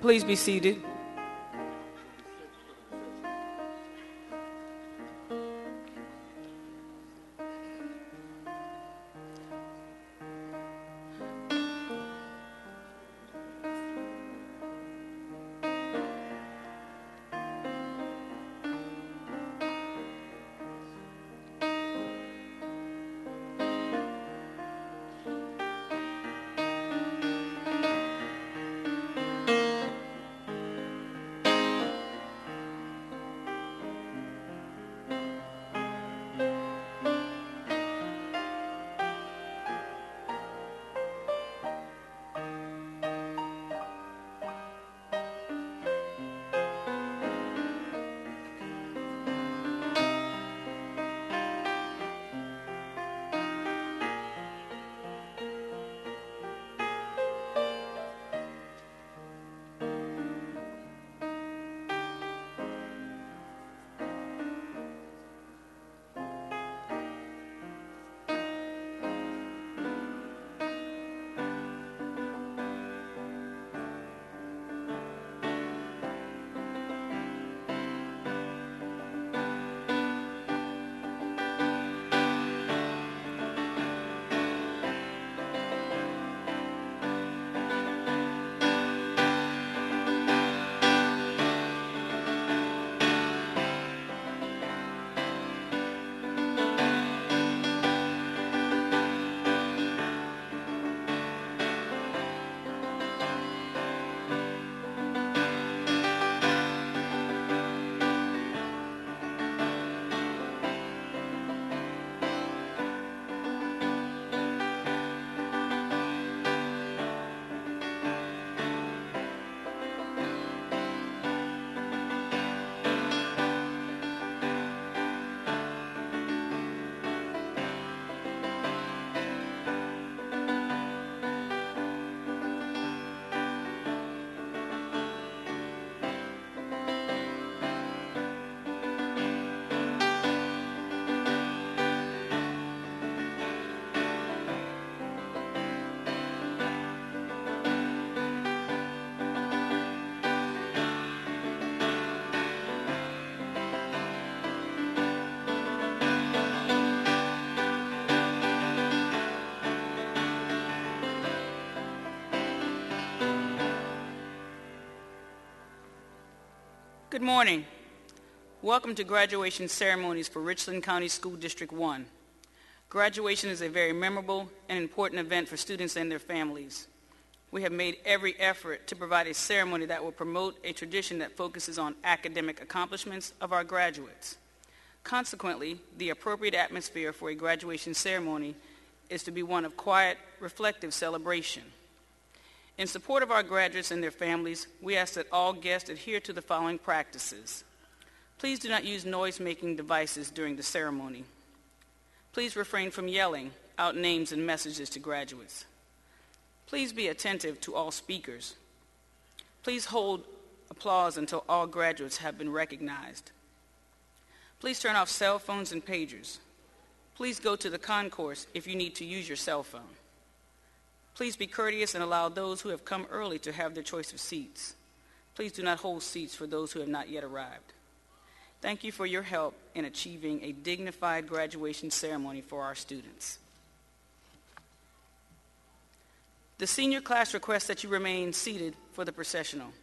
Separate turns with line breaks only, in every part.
Please be seated. Good morning. Welcome to graduation ceremonies for Richland County School District 1. Graduation is a very memorable and important event for students and their families. We have made every effort to provide a ceremony that will promote a tradition that focuses on academic accomplishments of our graduates. Consequently, the appropriate atmosphere for a graduation ceremony is to be one of quiet, reflective celebration. In support of our graduates and their families, we ask that all guests adhere to the following practices. Please do not use noise-making devices during the ceremony. Please refrain from yelling out names and messages to graduates. Please be attentive to all speakers. Please hold applause until all graduates have been recognized. Please turn off cell phones and pagers. Please go to the concourse if you need to use your cell phone. Please be courteous and allow those who have come early to have their choice of seats. Please do not hold seats for those who have not yet arrived. Thank you for your help in achieving a dignified graduation ceremony for our students. The senior class requests that you remain seated for the processional.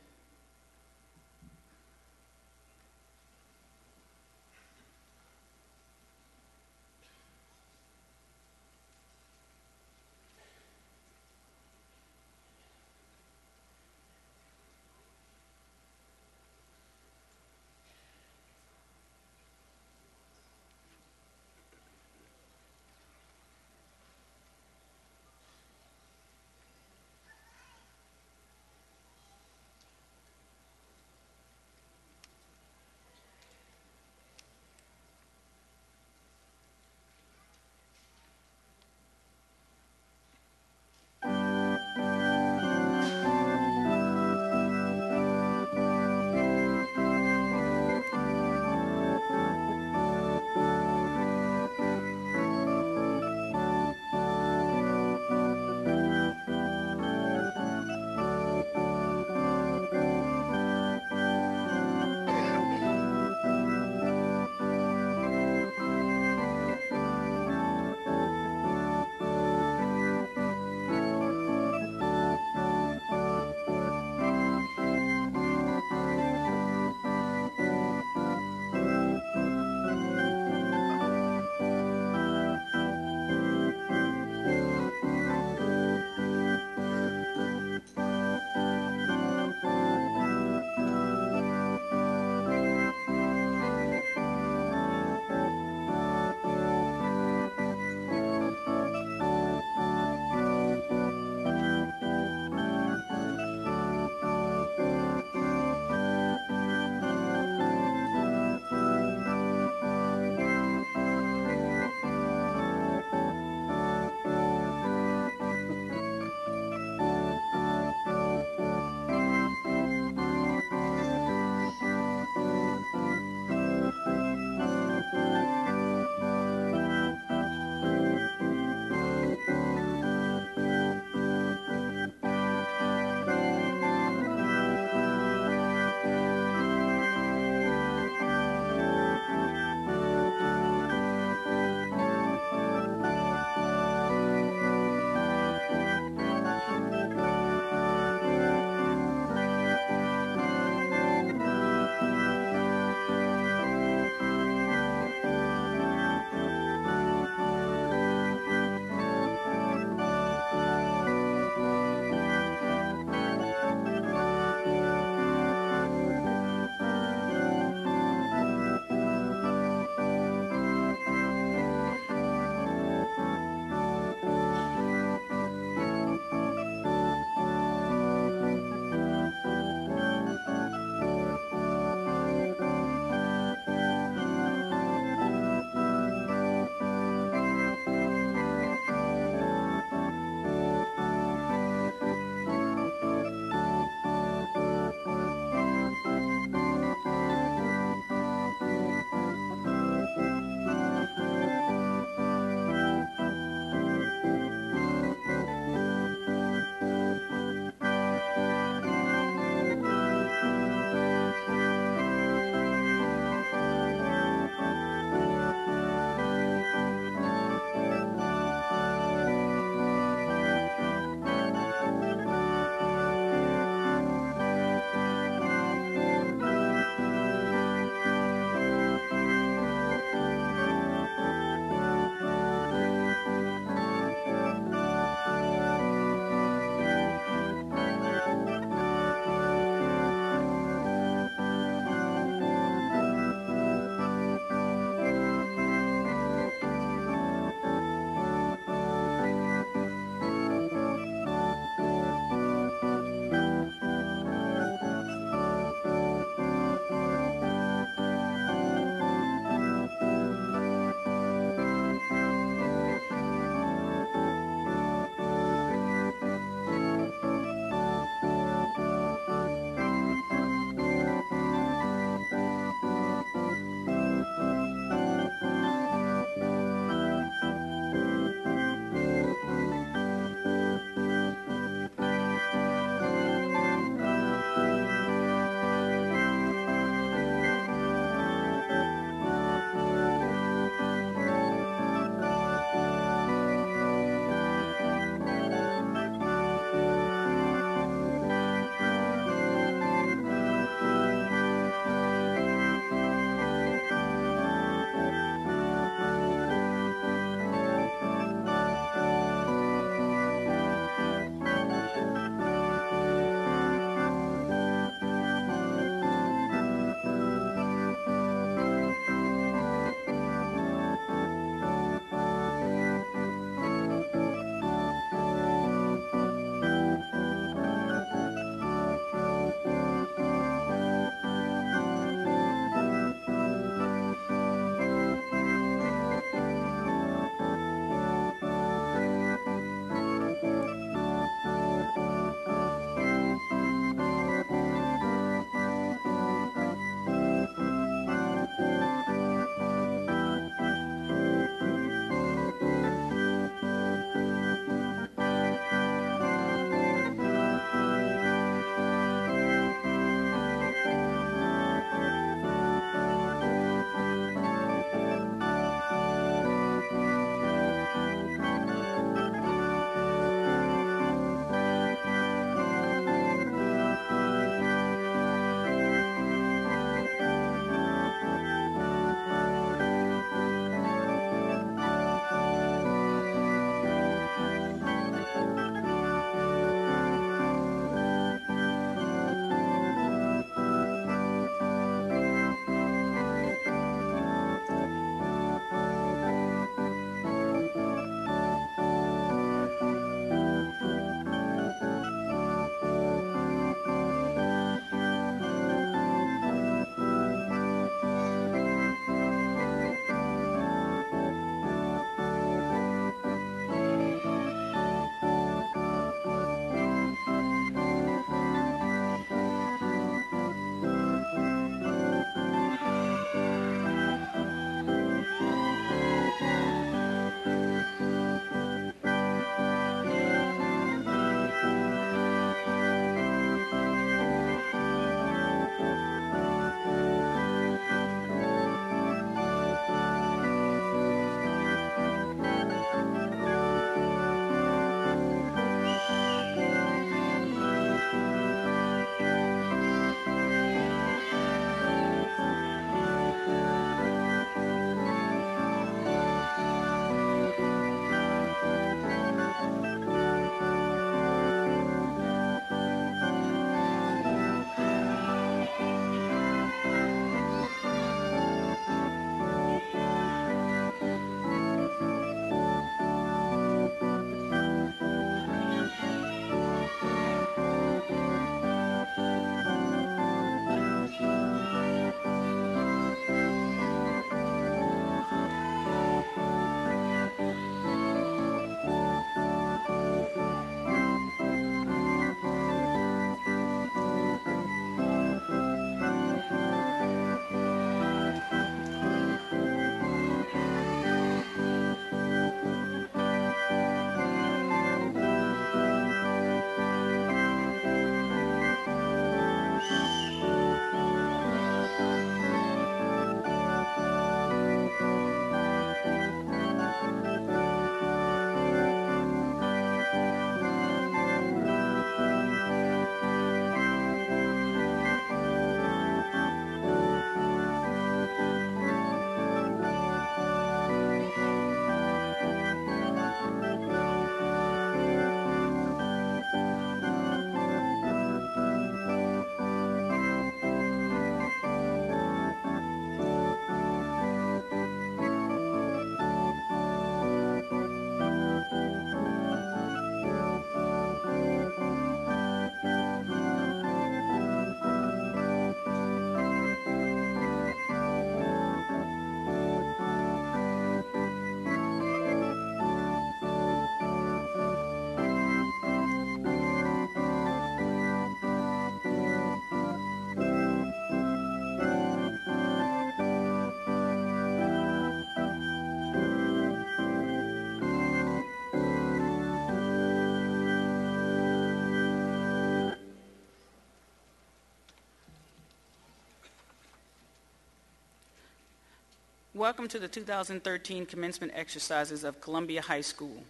Welcome to the 2013 commencement exercises of Columbia High School.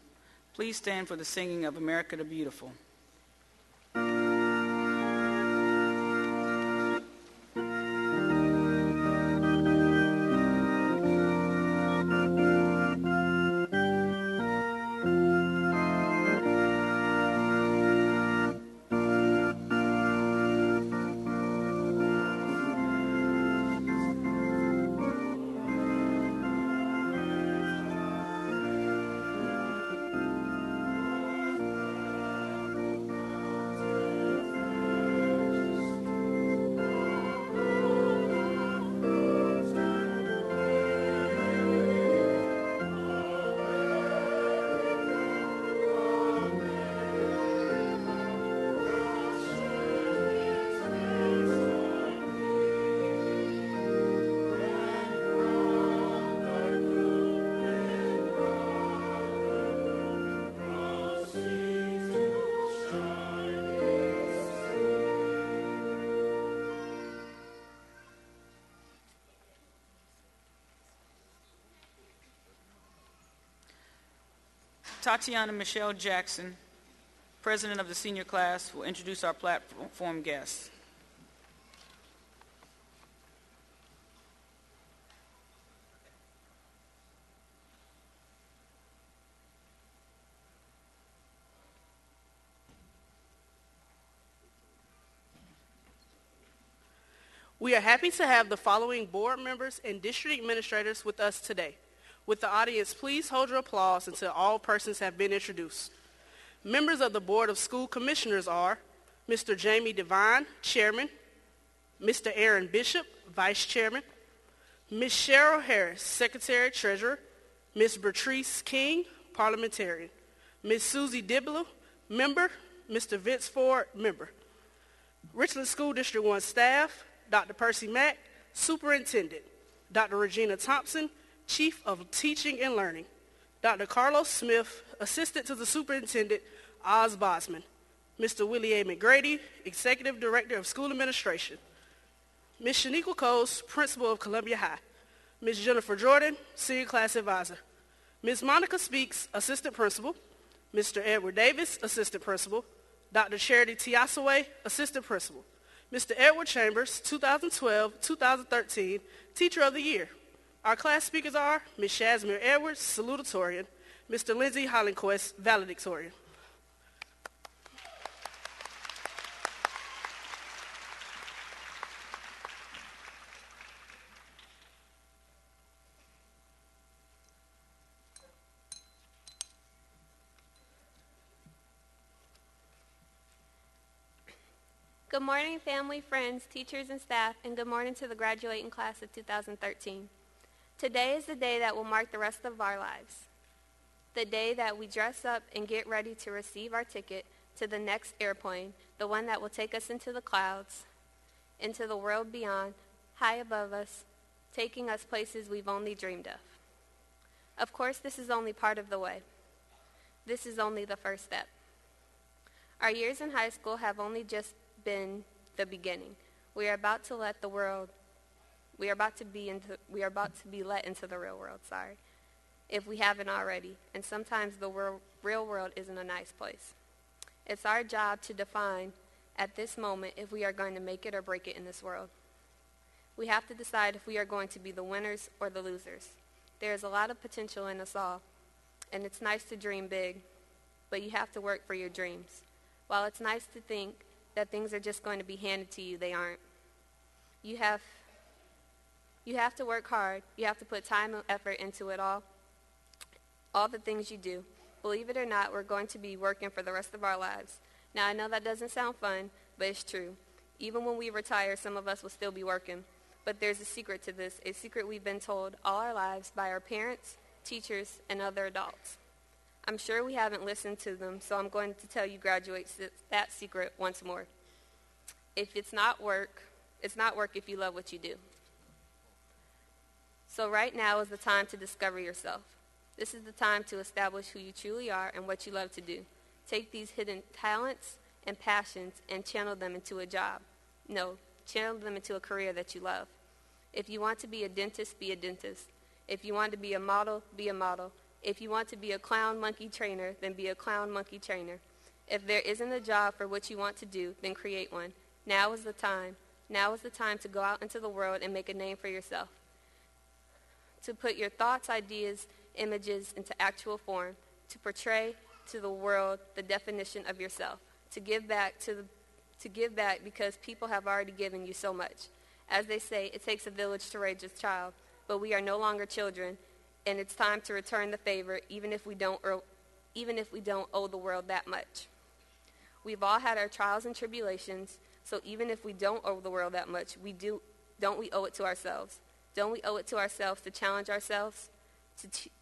Please stand for the singing of America the Beautiful. Tatiana Michelle Jackson, President of the senior class, will introduce our platform guests.
We are happy to have the following board members and district administrators with us today. With the audience, please hold your applause until all persons have been introduced. Members of the Board of School Commissioners are Mr. Jamie Devine, Chairman, Mr. Aaron Bishop, Vice Chairman, Ms. Cheryl Harris, Secretary Treasurer, Ms. Bertrice King, Parliamentarian, Ms. Susie Dibble, Member, Mr. Vince Ford, Member. Richland School District 1 staff, Dr. Percy Mack, Superintendent, Dr. Regina Thompson, Chief of Teaching and Learning, Dr. Carlos Smith, Assistant to the Superintendent, Oz Bosman, Mr. Willie A. McGrady, Executive Director of School Administration, Ms. Shaniqua Coles, Principal of Columbia High, Ms. Jennifer Jordan, Senior Class Advisor, Ms. Monica Speaks, Assistant Principal, Mr. Edward Davis, Assistant Principal, Dr. Charity Tiasaway, Assistant Principal, Mr. Edward Chambers, 2012-2013 Teacher of the Year. Our class speakers are Ms. Shazmir Edwards, Salutatorian, Mr. Lindsay Hollandquist, Valedictorian.
Good morning, family, friends, teachers, and staff, and good morning to the graduating class of 2013. Today is the day that will mark the rest of our lives. The day that we dress up and get ready to receive our ticket to the next airplane, the one that will take us into the clouds, into the world beyond, high above us, taking us places we've only dreamed of. Of course, this is only part of the way. This is only the first step. Our years in high school have only just been the beginning. We are about to let the world We are about to be let into the real world, if we haven't already. And sometimes the real world isn't a nice place. It's our job to define at this moment if we are going to make it or break it in this world. We have to decide if we are going to be the winners or the losers. There is a lot of potential in us all, and it's nice to dream big, but you have to work for your dreams. While it's nice to think that things are just going to be handed to you, they aren't. You have to work hard. You have to put time and effort into it all the things you do. Believe it or not, we're going to be working for the rest of our lives. Now, I know that doesn't sound fun, but it's true. Even when we retire, some of us will still be working. But there's a secret to this, a secret we've been told all our lives by our parents, teachers, and other adults. I'm sure we haven't listened to them, so I'm going to tell you graduates that secret once more. If it's not work if you love what you do. So right now is the time to discover yourself. This is the time to establish who you truly are and what you love to do. Take these hidden talents and passions and channel them into a job. No, channel them into a career that you love. If you want to be a dentist, be a dentist. If you want to be a model, be a model. If you want to be a clown monkey trainer, then be a clown monkey trainer. If there isn't a job for what you want to do, then create one. Now is the time. Now is the time to go out into the world and make a name for yourself. To put your thoughts, ideas, images into actual form. To portray to the world the definition of yourself. To give back because people have already given you so much. As they say, it takes a village to raise a child, but we are no longer children, and it's time to return the favor, even if we don't owe the world that much. We've all had our trials and tribulations, so even if we don't owe the world that much, don't we owe it to ourselves? Don't we owe it to ourselves to challenge ourselves,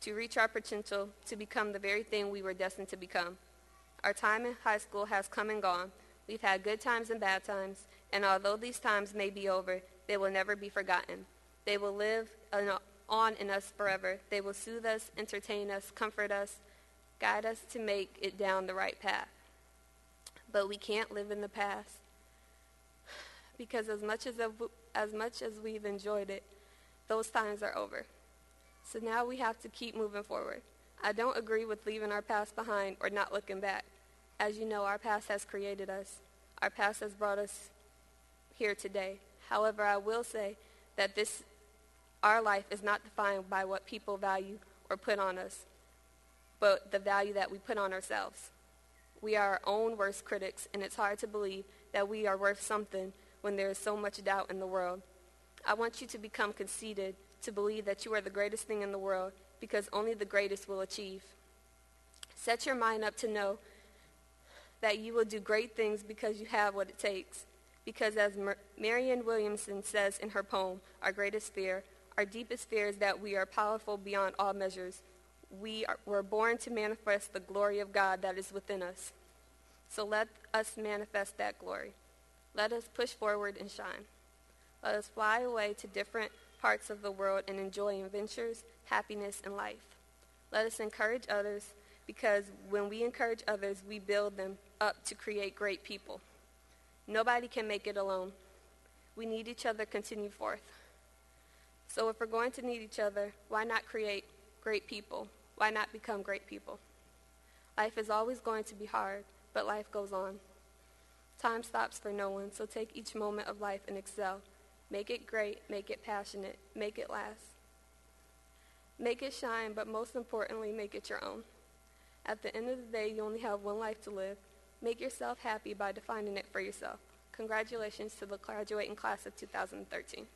to reach our potential, to become the very thing we were destined to become? Our time in high school has come and gone. We've had good times and bad times, and although these times may be over, they will never be forgotten. They will live on in us forever. They will soothe us, entertain us, comfort us, guide us to make it down the right path. But we can't live in the past, because as much as we've enjoyed it, those times are over. So now we have to keep moving forward. I don't agree with leaving our past behind or not looking back. As you know, our past has created us. Our past has brought us here today. However, I will say that our life is not defined by what people value or put on us, but the value that we put on ourselves. We are our own worst critics, and it's hard to believe that we are worth something when there is so much doubt in the world. I want you to become conceited, to believe that you are the greatest thing in the world, because only the greatest will achieve. Set your mind up to know that you will do great things because you have what it takes. Because as Marianne Williamson says in her poem, Our Greatest Fear, our deepest fear is that we are powerful beyond all measures. We're born to manifest the glory of God that is within us. So let us manifest that glory. Let us push forward and shine. Let us fly away to different parts of the world and enjoy adventures, happiness, and life. Let us encourage others, because when we encourage others, we build them up to create great people. Nobody can make it alone. We need each other to continue forth. So if we're going to need each other, why not create great people? Why not become great people? Life is always going to be hard, but life goes on. Time stops for no one, so take each moment of life and excel. Make it great, make it passionate, make it last. Make it shine, but most importantly, make it your own. At the end of the day, you only have one life to live. Make yourself happy by defining it for yourself. Congratulations to the graduating class of 2013.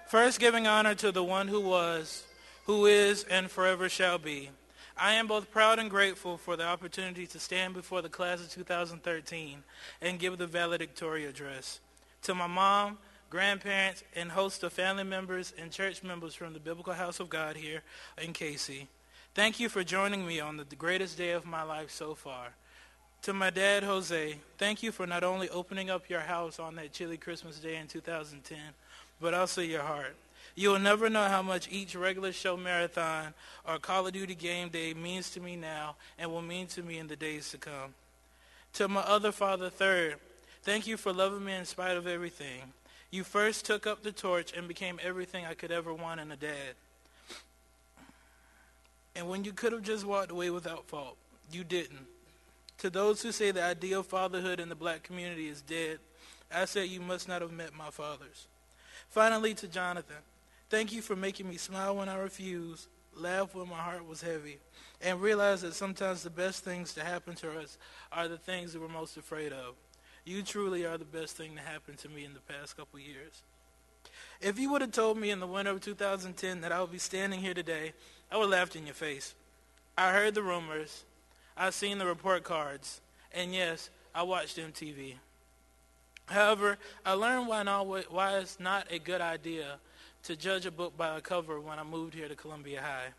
First, giving honor to the one who was, who is, and forever shall be. I am both proud and grateful for the opportunity to stand before the class of 2013 and give the valedictorian address. To my mom, grandparents, and host of family members and church members from the Biblical House of God here in Casey, thank you for joining me on the greatest day of my life so far. To my dad, Jose, thank you for not only opening up your house on that chilly Christmas day in 2010, but also your heart. You will never know how much each regular show marathon or Call of Duty game day means to me now and will mean to me in the days to come. To my other father, third, thank you for loving me in spite of everything. You first took up the torch and became everything I could ever want in a dad. And when you could have just walked away without fault, you didn't. To those who say the idea of fatherhood in the black community is dead, I say you must not have met my fathers. Finally, to Jonathan, thank you for making me smile when I refused, laugh when my heart was heavy, and realize that sometimes the best things to happen to us are the things that we're most afraid of. You truly are the best thing to happen to me in the past couple years. If you would have told me in the winter of 2010 that I would be standing here today, I would have laughed in your face. I heard the rumors, I seen the report cards, and yes, I watched MTV. However, I learned why it's not a good idea to judge a book by a cover when I moved here to Columbia High.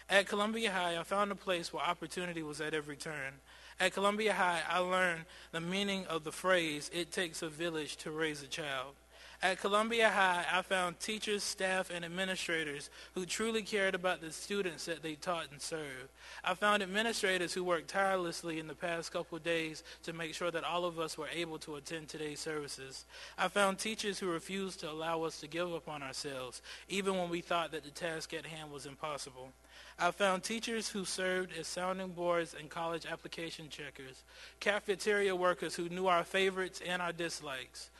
At Columbia High, I found a place where opportunity was at every turn. At Columbia High, I learned the meaning of the phrase, "It takes a village to raise a child." At Columbia High, I found teachers, staff, and administrators who truly cared about the students that they taught and served. I found administrators who worked tirelessly in the past couple of days to make sure that all of us were able to attend today's services. I found teachers who refused to allow us to give up on ourselves, even when we thought that the task at hand was impossible. I found teachers who served as sounding boards and college application checkers, cafeteria workers who knew our favorites and our dislikes,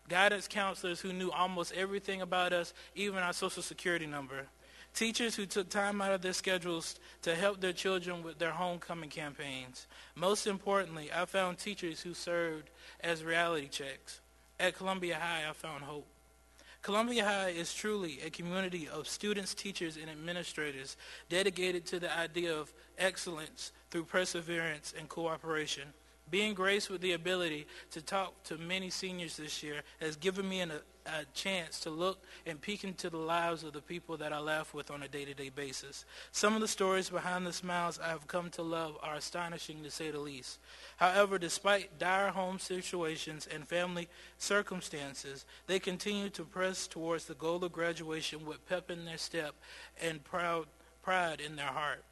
guidance counselors who knew almost everything about us, even our social security number, teachers who took time out of their schedules to help their children with their homecoming campaigns. Most importantly, I found teachers who served as reality checks. At Columbia High, I found hope. Columbia High is truly a community of students, teachers, and administrators dedicated to the idea of excellence through perseverance and cooperation. Being graced with the ability to talk to many seniors this year has given me a chance to look and peek into the lives of the people that I laugh with on a day-to-day basis. Some of the stories behind the smiles I have come to love are astonishing, to say the least. However, despite dire home situations and family circumstances, they continue to press towards the goal of graduation with pep in their step and pride in their heart.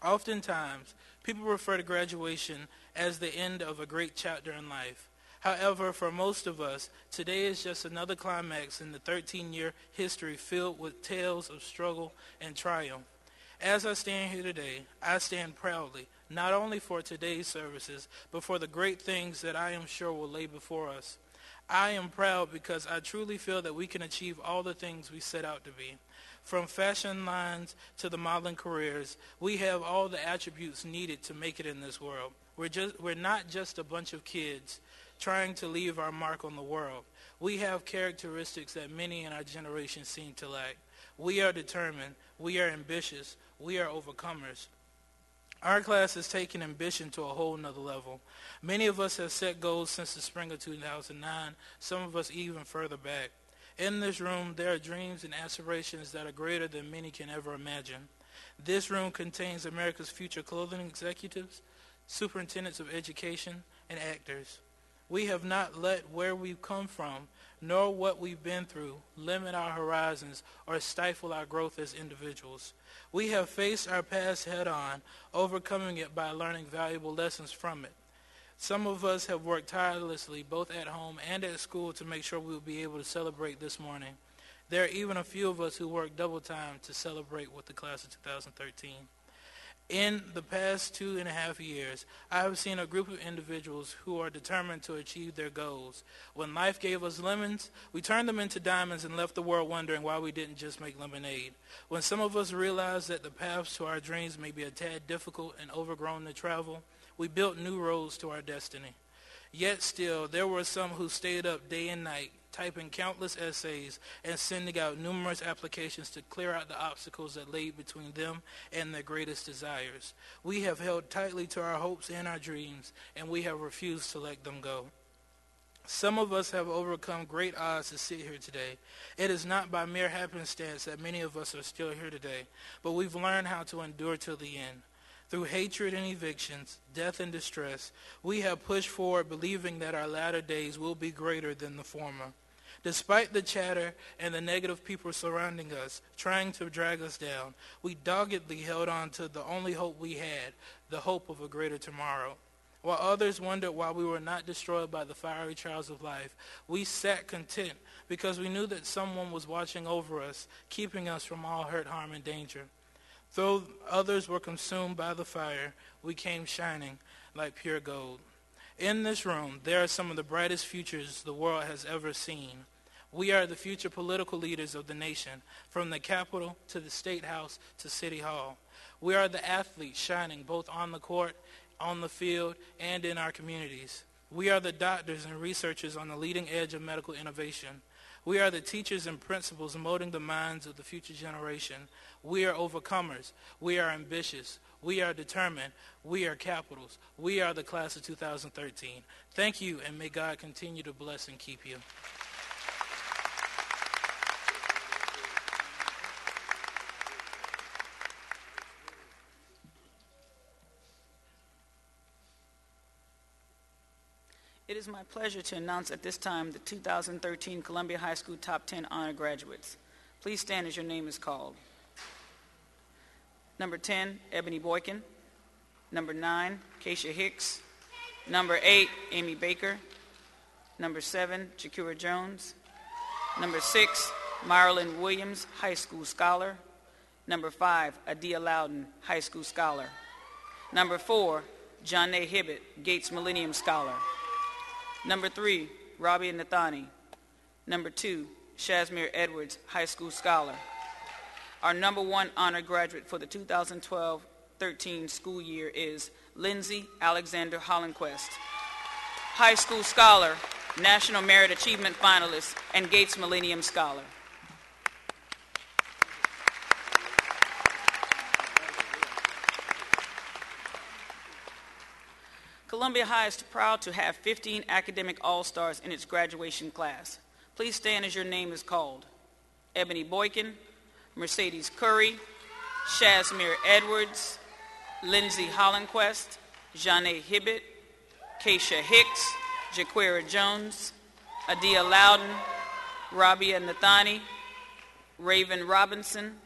Oftentimes, people refer to graduation as the end of a great chapter in life. However, for most of us, today is just another climax in the 13-year history filled with tales of struggle and triumph. As I stand here today, I stand proudly, not only for today's services, but for the great things that I am sure will lay before us. I am proud because I truly feel that we can achieve all the things we set out to be. From fashion lines to the modeling careers, we have all the attributes needed to make it in this world. We're not just a bunch of kids trying to leave our mark on the world. We have characteristics that many in our generation seem to lack. We are determined. We are ambitious. We are overcomers. Our class has taken ambition to a whole nother level. Many of us have set goals since the spring of 2009, some of us even further back. In this room, there are dreams and aspirations that are greater than many can ever imagine. This room contains America's future clothing executives, superintendents of education, and actors. We have not let where we've come from, nor what we've been through, limit our horizons or stifle our growth as individuals. We have faced our past head-on, overcoming it by learning valuable lessons from it. Some of us have worked tirelessly, both at home and at school, to make sure we will be able to celebrate this morning. There are even a few of us who work double time to celebrate with the class of 2013. In the past 2.5 years, I have seen a group of individuals who are determined to achieve their goals. When life gave us lemons, we turned them into diamonds and left the world wondering why we didn't just make lemonade. When some of us realized that the paths to our dreams may be a tad difficult and overgrown to travel, we built new roads to our destiny. Yet still, there were some who stayed up day and night, typing countless essays and sending out numerous applications to clear out the obstacles that lay between them and their greatest desires. We have held tightly to our hopes and our dreams, and we have refused to let them go. Some of us have overcome great odds to sit here today. It is not by mere happenstance that many of us are still here today, but we've learned how to endure till the end. Through hatred and evictions, death and distress, we have pushed forward believing that our latter days will be greater than the former. Despite the chatter and the negative people surrounding us, trying to drag us down, we doggedly held on to the only hope we had, the hope of a greater tomorrow. While others wondered why we were not destroyed by the fiery trials of life, we sat content because we knew that someone was watching over us, keeping us from all hurt, harm, and danger. Though others were consumed by the fire, we came shining like pure gold. In this room, there are some of the brightest futures the world has ever seen. We are the future political leaders of the nation, from the Capitol to the State House to City Hall. We are the athletes shining both on the court, on the field, and in our communities. We are the doctors and researchers on the leading edge of medical innovation. We are the teachers and principals molding the minds of the future generation. We are overcomers. We are ambitious. We are determined. We are capitals. We are the class of 2013. Thank you, and may God continue to bless and keep you.
It is my pleasure to announce at this time the 2013 Columbia High School Top 10 Honor Graduates. Please stand as your name is called. Number 10, Ebony Boykin. Number 9, Keisha Hicks. Number 8, Amy Baker. Number 7, Jakira Jones. Number 6, Marilyn Williams, High School Scholar. Number 5, Adia Loudon, High School Scholar. Number 4, John A. Hibbett, Gates Millennium Scholar. Number 3, Rabia Nathani. Number 2, Shazmir Edwards, High School Scholar. Our number 1 honor graduate for the 2012-13 school year is Lindsay Alexander Hollenquist, High School Scholar, National Merit Achievement Finalist, and Gates Millennium Scholar. Columbia High is proud to have 15 academic all-stars in its graduation class. Please stand as your name is called. Ebony Boykin, Mercedes Curry, Shazmir Edwards, Lindsay Hollenquist, Janae Hibbett, Keisha Hicks, Jaquira Jones, Adia Loudon, Rabia Nathani, Raven Robinson,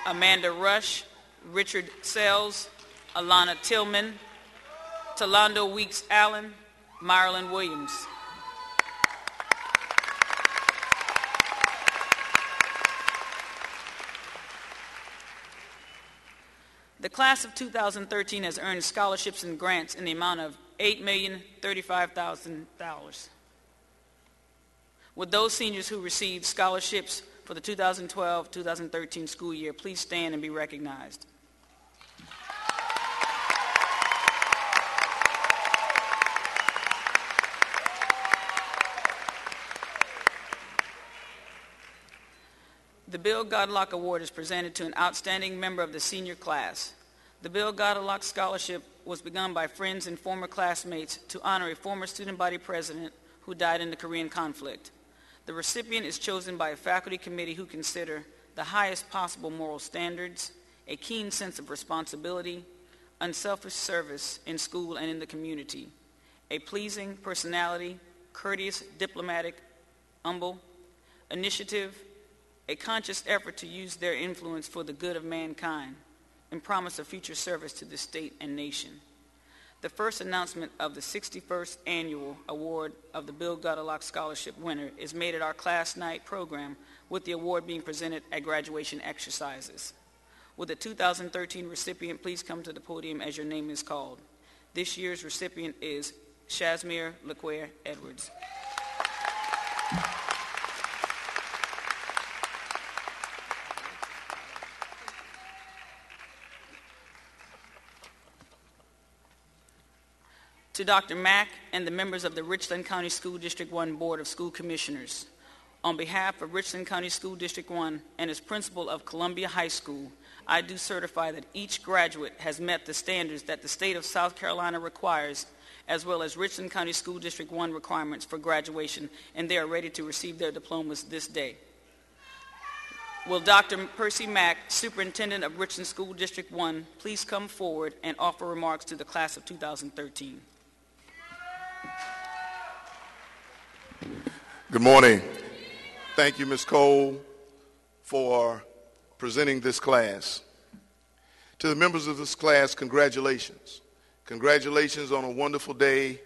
Amanda Rush, Richard Sells, Alana Tillman, Talando Weeks Allen, Marilyn Williams. The class of 2013 has earned scholarships and grants in the amount of $8,035,000. Would those seniors who received scholarships for the 2012-2013 school year please stand and be recognized? The Bill Godlock Award is presented to an outstanding member of the senior class. The Bill Godlock Scholarship was begun by friends and former classmates to honor a former student body president who died in the Korean conflict. The recipient is chosen by a faculty committee who consider the highest possible moral standards, a keen sense of responsibility, unselfish service in school and in the community, a pleasing personality, courteous, diplomatic, humble, initiative, a conscious effort to use their influence for the good of mankind, and promise of future service to the state and nation. The first announcement of the 61st Annual Award of the Bill Godlock Scholarship winner is made at our class night program, with the award being presented at graduation exercises. Will the 2013 recipient please come to the podium as your name is called? This year's recipient is Shazmir LaQuare Edwards. To Dr. Mack and the members of the Richland County School District 1 Board of School Commissioners, on behalf of Richland County School District 1 and as principal of Columbia High School, I do certify that each graduate has met the standards that the state of South Carolina requires, as well as Richland County School District 1 requirements for graduation, and they are ready to receive their diplomas this day. Will Dr. Percy Mack, Superintendent of Richland School District 1, please come forward and offer remarks to the class of 2013?
Good morning. Thank you, Ms. Cole, for presenting this class. To the members of this class, congratulations. Congratulations on a wonderful day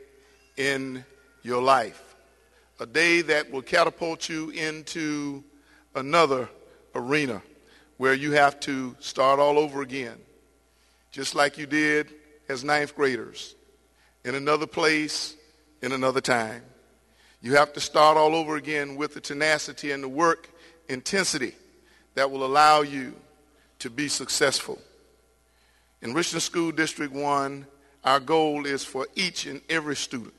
in your life. A day that will catapult you into another arena where you have to start all over again, just like you did as ninth graders, in another place, in another time. You have to start all over again with the tenacity and the work intensity that will allow you to be successful. In Richland School District 1, our goal is for each and every student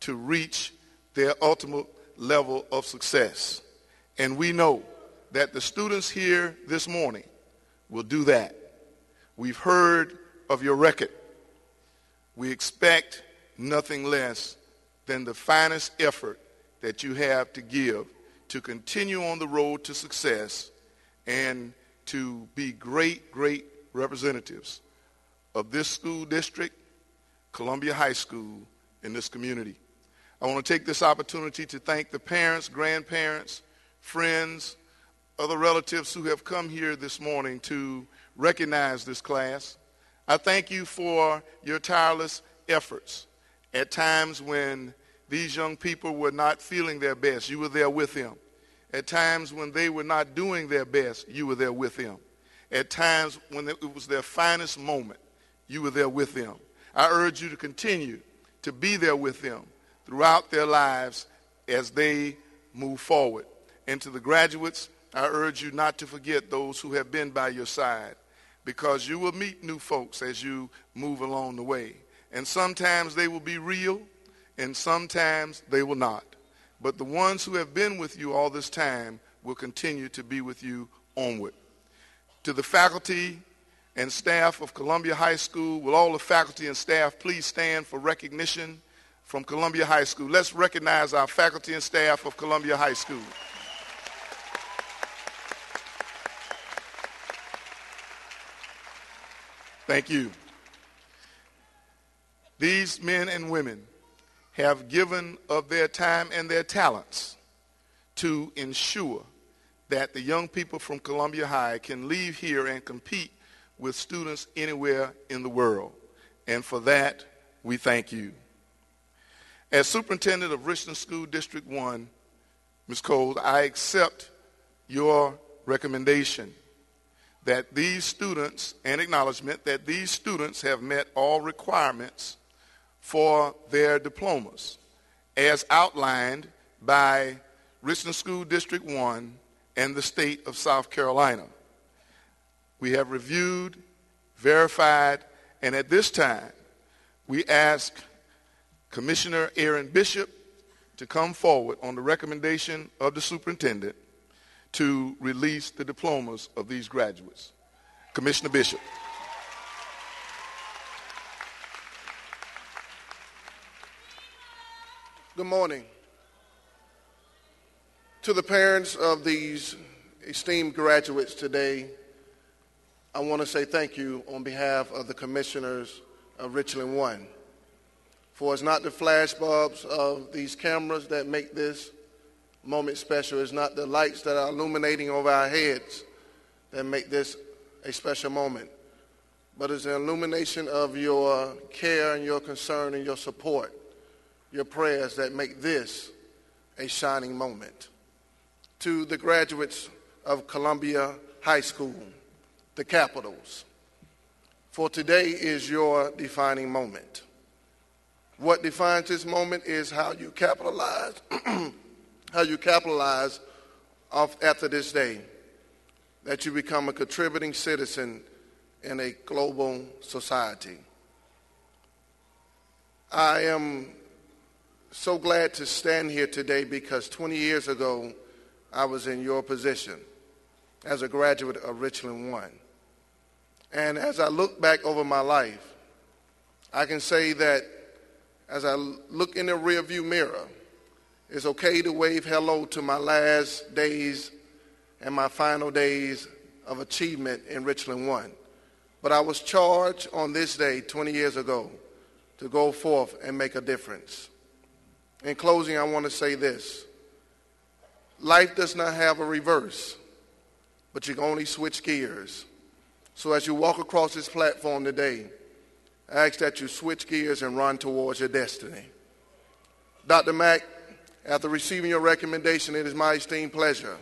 to reach their ultimate level of success. And we know that the students here this morning will do that. We've heard of your record. We expect nothing less than the finest effort that you have to give to continue on the road to success and to be great, great representatives of this school district, Columbia High School, in this community. I want to take this opportunity to thank the parents, grandparents, friends, other relatives who have come here this morning to recognize this class. I thank you for your tireless efforts. At times when these young people were not feeling their best, you were there with them. At times when they were not doing their best, you were there with them. At times when it was their finest moment, you were there with them. I urge you to continue to be there with them throughout their lives as they move forward. And to the graduates, I urge you not to forget those who have been by your side, because you will meet new folks as you move along the way. And sometimes they will be real, and sometimes they will not. But the ones who have been with you all this time will continue to be with you onward. To the faculty and staff of Columbia High School, will all the faculty and staff please stand for recognition from Columbia High School. Let's recognize our faculty and staff of Columbia High School. Thank you. These men and women have given of their time and their talents to ensure that the young people from Columbia High can leave here and compete with students anywhere in the world. And for that, we thank you. As Superintendent of Richland School District 1, Ms. Cole, I accept your recommendation that these students, and acknowledgement that these students have met all requirements for their diplomas as outlined by Richland School District 1 and the state of South Carolina. We have reviewed, verified, and at this time, we ask Commissioner Aaron Bishop to come forward on the recommendation of the superintendent to release the diplomas of these graduates. Commissioner Bishop.
Good morning. To the parents of these esteemed graduates today, I want to say thank you on behalf of the commissioners of Richland One. For it's not the flash bulbs of these cameras that make this moment special. It's not the lights that are illuminating over our heads that make this a special moment. But it's the illumination of your care and your concern and your support, your prayers that make this a shining moment. To the graduates of Columbia High School, the Capitals, for today is your defining moment. What defines this moment is how you capitalize off after this day, that you become a contributing citizen in a global society. I am so glad to stand here today because 20 years ago, I was in your position as a graduate of Richland One. And as I look back over my life, I can say that as I look in the rearview mirror, it's okay to wave hello to my last days and my final days of achievement in Richland One. But I was charged on this day 20 years ago to go forth and make a difference. In closing, I want to say this. Life does not have a reverse, but you can only switch gears. So as you walk across this platform today, I ask that you switch gears and run towards your destiny. Dr. Mack, after receiving your recommendation, it is my esteemed pleasure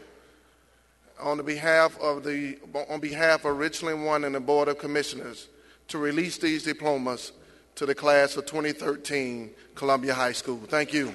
on behalf of Richland One and the Board of Commissioners to release these diplomas to the class of 2013 Columbia High School. Thank you.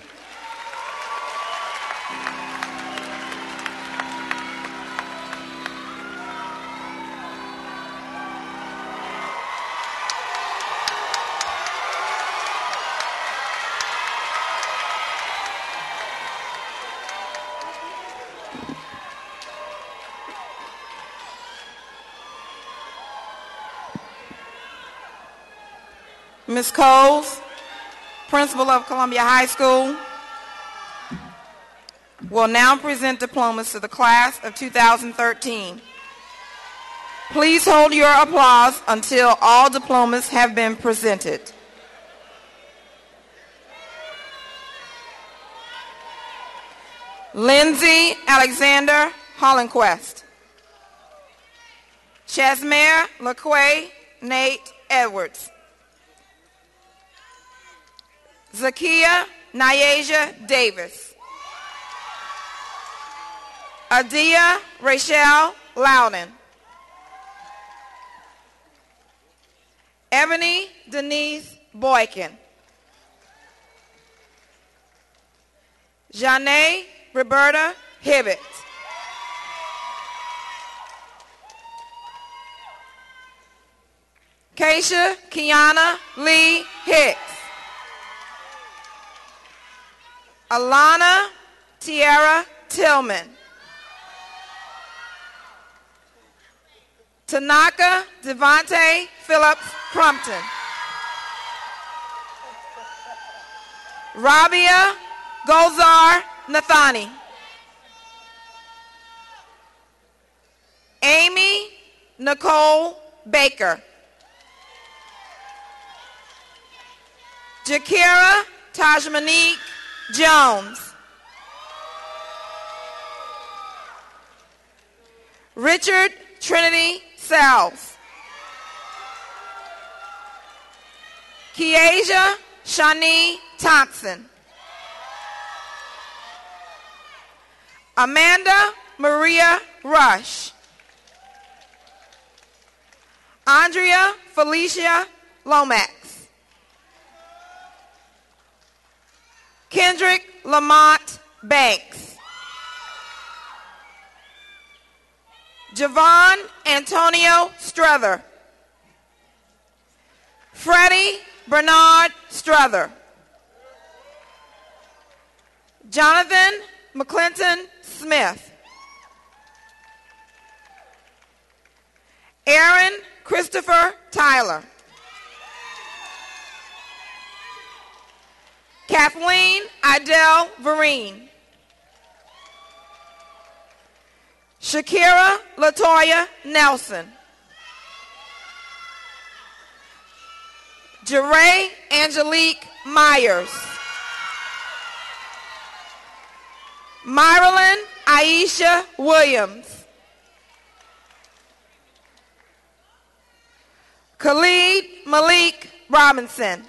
Ms. Coles, Principal of Columbia High School, will now present diplomas to the class of 2013. Please hold your applause until all diplomas have been presented. Lindsay Alexander Hollenquist. Chesmere LaQuay Nate Edwards. Zakia Nyasia Davis. Adia Rachel Loudon. Ebony Denise Boykin. Janae Roberta Hibbett. Keisha Kiana Lee Hicks. Alana Tiara Tillman. Tanaka Devontae Phillips Crumpton. Rabia Gozar Nathani. Amy Nicole Baker. Jakira Tajmanique Jones. Richard Trinity Sells. Kiasia Shani Thompson. Amanda Maria Rush. Andrea Felicia Lomax. Kendrick Lamont Banks. Javon Antonio Struther. Freddie Bernard Struther. Jonathan McClinton Smith. Aaron Christopher Tyler. Kathleen Idell Vereen. Shakira Latoya Nelson. Jeray Angelique Myers. Myralyn Aisha Williams. Khalid Malik Robinson.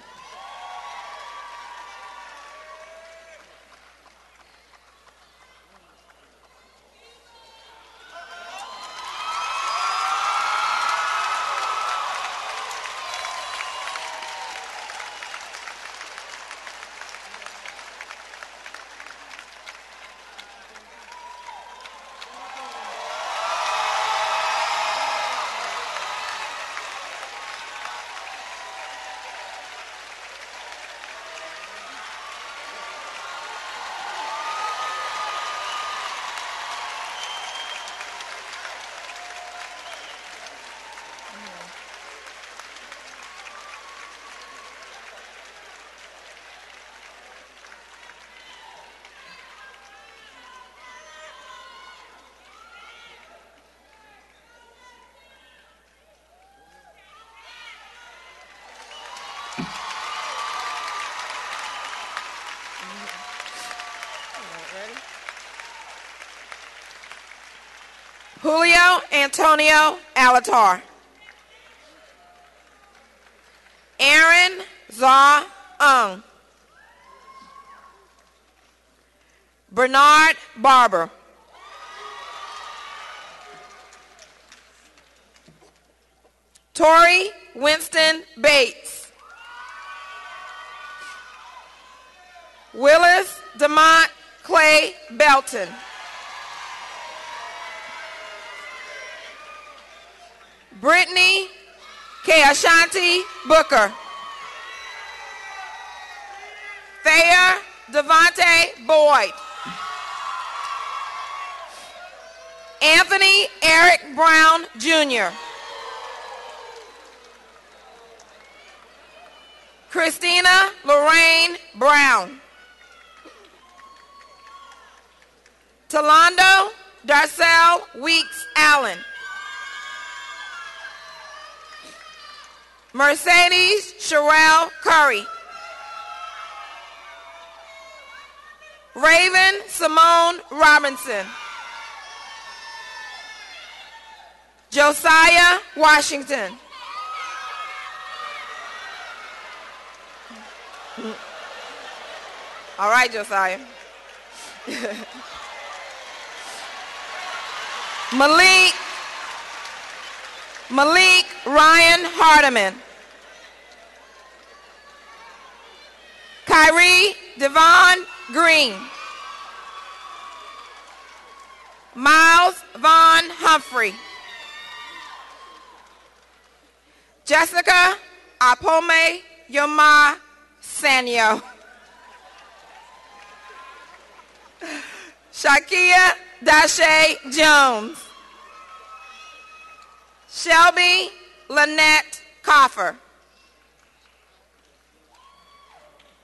Julio Antonio Alatar. Aaron Za Ung. Bernard Barber. Tori Winston Bates. Willis DeMont Clay Belton. Brittany Keashanti Booker. Thayer Devontae Boyd. Anthony Eric Brown, Jr. Christina Lorraine Brown. Talondo Darcel Weeks Allen. Mercedes Sherelle Curry. Raven Simone Robinson. Josiah Washington. All right, Josiah. Malik Ryan Hardiman. Kyrie Devon Green. Miles Vaughn Humphrey. Jessica Apome Yoma Sanyo. Shakia Dashe Jones. Shelby Lynette Coffer.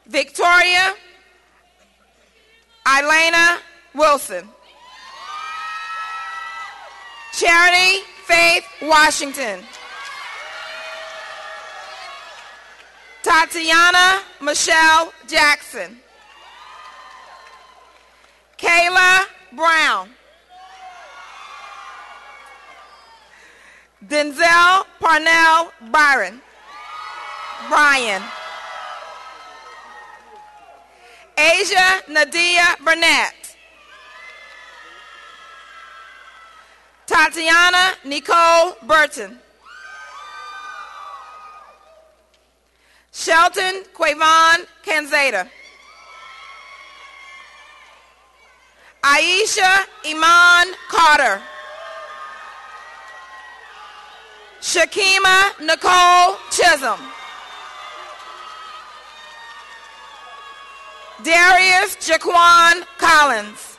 Victoria Elena Wilson. Charity Faith Washington. Tatiana Michelle Jackson. Kayla Brown. Denzel Parnell Brian. Asia Nadia Burnett. Tatiana Nicole Burton. Shelton Quavon Kanzada. Aisha Iman Carter. Shakima Nicole Chisholm. Darius Jaquan Collins.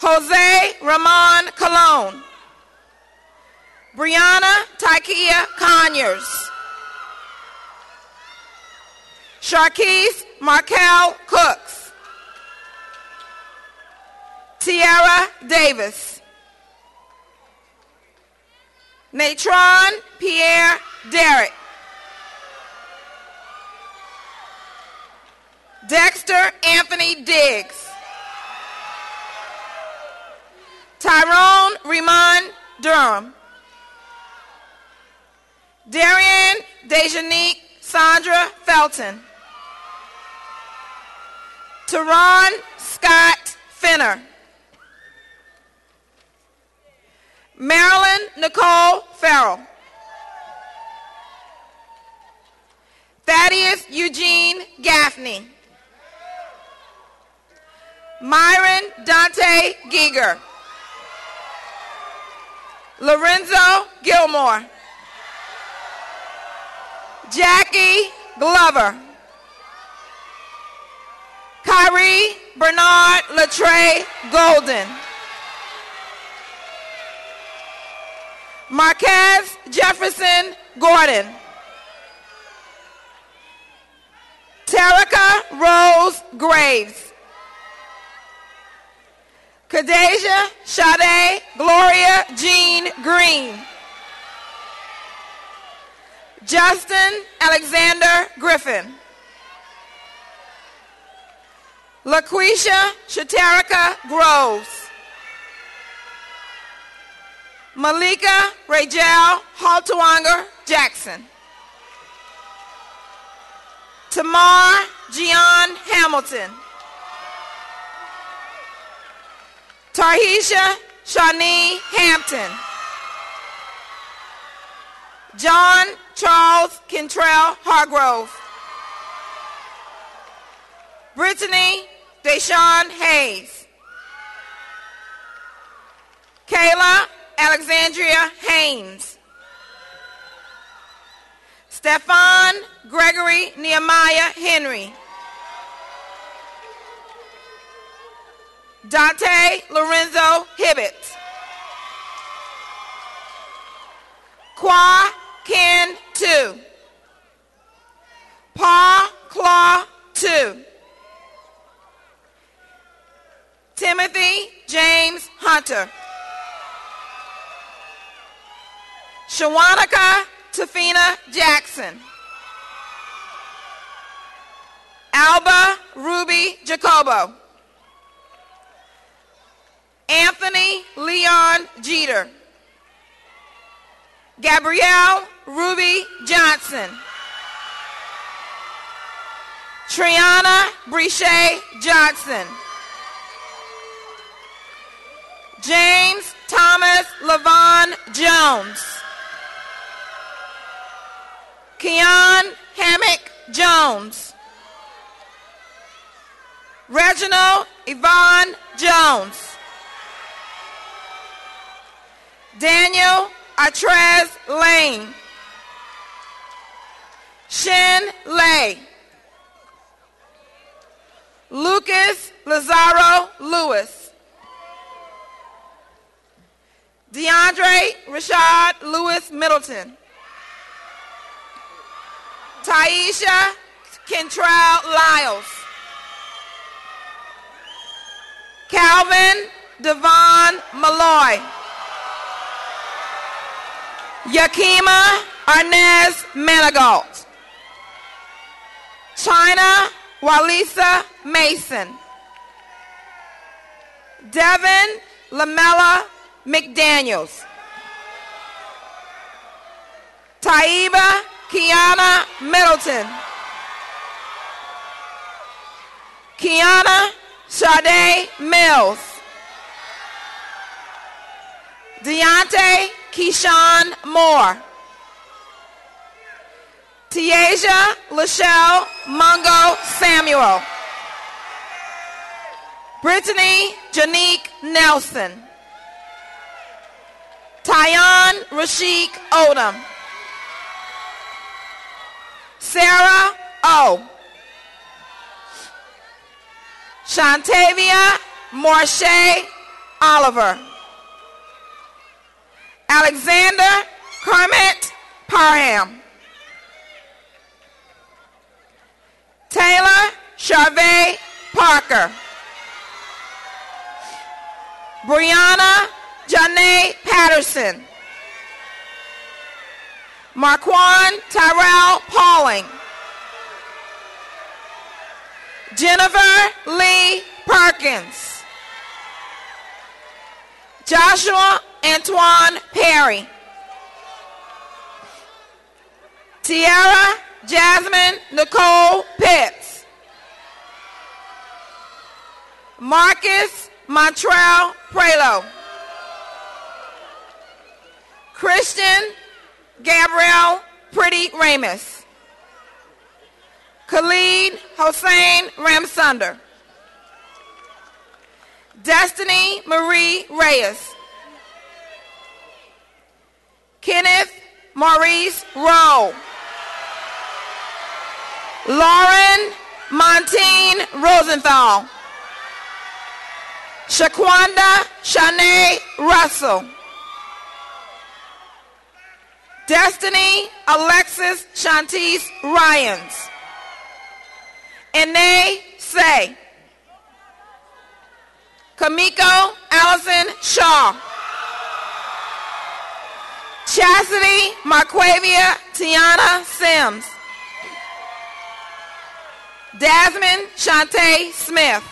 Jose Ramon Colon. Brianna Tykia Conyers. Sharkeith Markel Cooks. Tiara Davis. Natron Pierre Derrick. Dexter Anthony Diggs. Tyrone Remon Durham. Darian Dejanique Sandra Felton. Teron Scott Finner. Marilyn Nicole Farrell. Thaddeus Eugene Gaffney. Myron Dante Giger. Lorenzo Gilmore. Jackie Glover. Kyrie Bernard Latre Golden. Marquez Jefferson Gordon. Terica Rose Graves. Kadeja Sade Gloria Jean Green. Justin Alexander Griffin. LaQuisha Shaterica Groves. Malika Rajel Haltawanger Jackson. Tamar Gian Hamilton. Tarhisha Shawnee Hampton. John Charles Kentrell Hargrove. Brittany Deshawn Hayes. Kayla Alexandria Haynes. Stefan Gregory Nehemiah Henry. Dante Lorenzo Hibbett. Kwa Ken 2. Pa Claw 2. Timothy James Hunter. Shawanika Tafina Jackson. Alba Ruby Jacobo. Anthony Leon Jeter. Gabrielle Ruby Johnson. Triana Brichet Johnson. James Thomas Levon Jones. Keon Hammock Jones. Reginald Yvonne Jones. Daniel Atrez Lane. Shin Lay. Lucas Lazaro Lewis. DeAndre Rashad Lewis Middleton. Taisha Kentrell Lyles. Calvin Devon Malloy. Yakima Arnez Manigault. China Walisa Mason. Devin Lamella McDaniels. Taiba Kiana Middleton. Kiana Sade Mills. Deontay Keyshawn Moore. Tiaja Lachelle Mungo Samuel. Brittany Janique Nelson. Tyon Rashik Odom. Sarah O. Shantavia Marche Oliver. Alexander Kermit Parham. Taylor Charvet Parker. Brianna Janae Patterson. Marquand Tyrell Pauling. Jennifer Lee Perkins. Joshua Antoine Perry. Tiara Jasmine Nicole Pitts. Marcus Montrell Prelo. Christian Gabrielle Pretty Ramus. Khalid Hossein Ramsunder. Destiny Marie Reyes. Kenneth Maurice Rowe. Lauren Montine Rosenthal. Shaquanda Shanae Russell. Destiny Alexis Shantice Ryans. Ene Say. Kamiko Allison Shaw. Chastity Marquavia Tiana Sims. Dasmine Shantae Smith.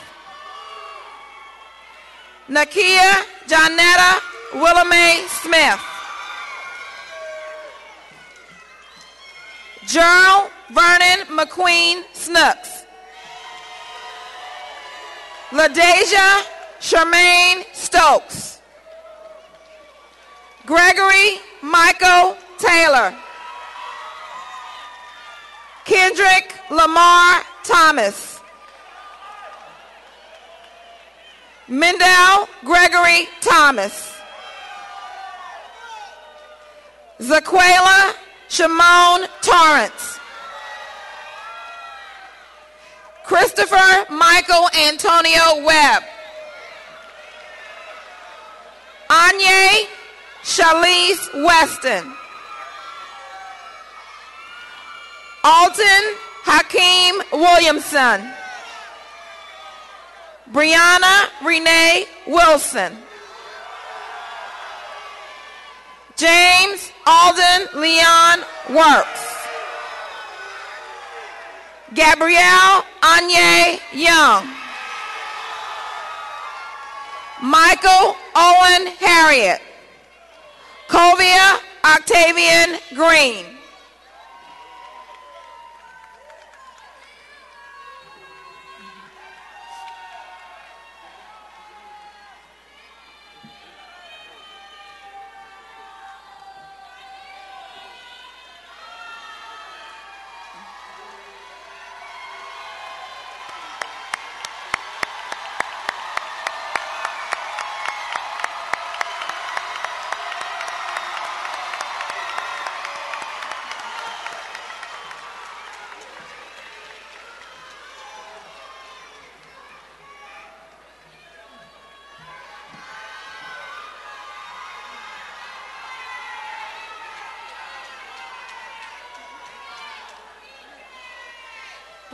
Nakia Jonetta Willamay Smith. Gerald Vernon McQueen Snooks. LaDeja Charmaine Stokes. Gregory Michael Taylor. Kendrick Lamar Thomas. Mendel Gregory Thomas. Zaquela Shimon Torrance. Christopher Michael Antonio Webb. Anye Shalise Weston. Alton Hakeem Williamson. Brianna Renee Wilson. James Alden Leon Works. Gabrielle Anye Young. Michael Owen Harriet. Covia Octavian Green.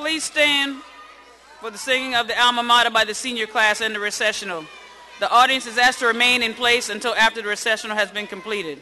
Please stand for the singing of the alma mater by the senior class and the recessional. The audience is asked to remain in place until after the recessional has been completed.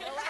No